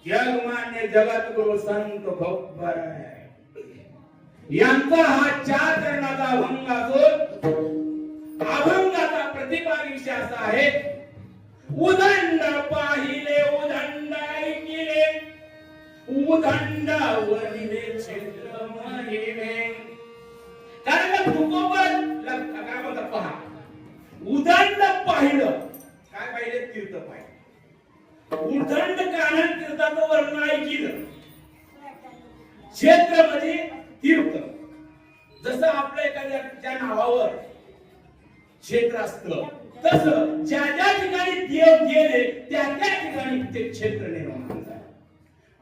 जगमान्य जगद्गुरु संत भोगबराय यांचा हा 4 चरणाचा अभंग असून अभंगाचा प्रतिपाद विषय असा आहे, उदंड पाहिले उदंड ऐकिले उदंड वरिले क्षेत्र महिमे. कारण तुकोबर काय म्हणतात पहा, उदंड पाहिलं काय पाहिले, तीर्थ पाहिलं. उदंड कानन तीर्थाचं वर्णन ऐकिलं, क्षेत्र म्हणजे तीर्थ. जसं आपल्या एखाद्या नावावर क्षेत्र असतं, तसं ज्या ज्या ठिकाणी देव गेले त्या त्या ठिकाणी ते क्षेत्र निर्माण झालं.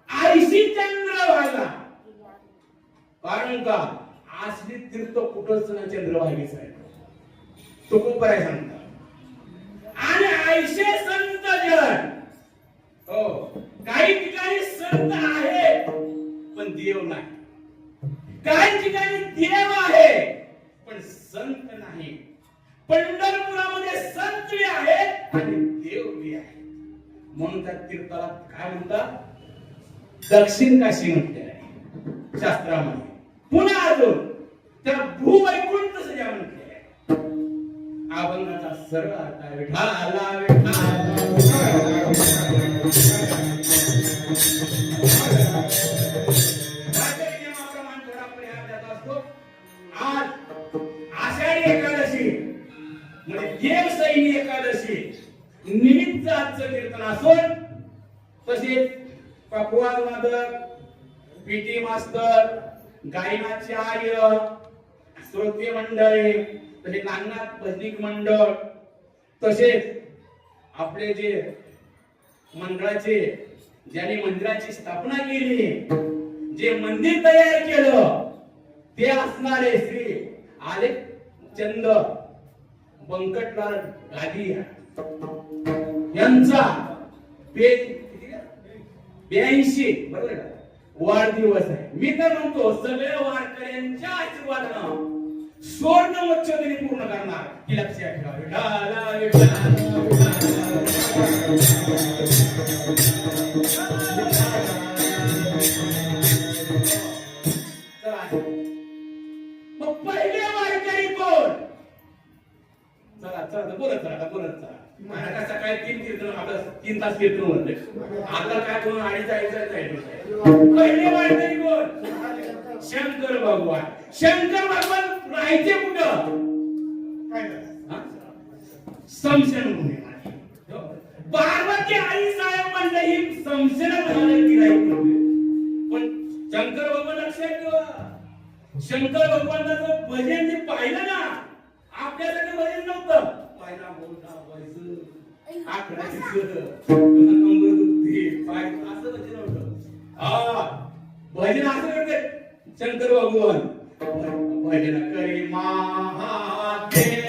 आयशी चंद्रभागा, कारण का असली तीर्थ कुठंच ना चंद्रभागेच आहे, तो कोपराय सांगतात. आणि आयशे संत जन, हो काही ठिकाणी संत आहे पण देव नाही, काही ठिकाणी देव आहे पण संत नाही. पंढरपुरामध्ये संत बी आहे आणि देव बी आहे, म्हणून त्या तीर्थाला काय म्हणतात, दक्षिण काशी म्हणते आहे शास्त्रामध्ये. पुन्हा अजून त्या भूवैकुंठ सजा म्हणते आहे. अभंगाचा सरळ अर्थ आहे विठाला आज आषाढी एकादशी म्हणजे देवसैनी एकादशी निमित्त आजचं कीर्तन असून, तसेच पकवान वादक, पीटी मास्तर, गायनाचार्य, श्रोते मंडळी, तसे नागनाथ भजनिक मंडळ, तसेच आपले जे मंडळाचे ज्यांनी मंदिराची स्थापना केली, जे मंदिर तयार केलं ते असणारे श्री आले चंद बंकटलाल गादी यांचा 82 बरोबर वाढदिवस आहे. मी तर म्हणतो सगळ्या वारकऱ्यांच्या आशीर्वादानं सुवर्ण महोत्सव पूर्ण करणार ही लक्षात ठेवा. मग पहिले वारकरी कोण? चला बोलत चला. महाराज सकाळी 3 कीर्तन, आता 3 तास कीर्तन होते, आता काय कोण 2:30 पहिले वारकरी कोण? शंकर भगवान. शंकर भगवान राहायचे कुठं? समशनभूमी. पार्वती आई साहेब म्हणलं ही समशनभूमी गिराईक. पण शंकर भगवान लक्षात ठेवा, शंकर भगवानाचं भजन जे पाहिलं ना, आपल्यासाठी भजन नव्हतं. पाहिला बोलता व्हायचं, आकडायचं, कंबर दुखते, पाय असं भजन नव्हतं. भजन असं करते शंकर भगवान, भजन करी महादेव.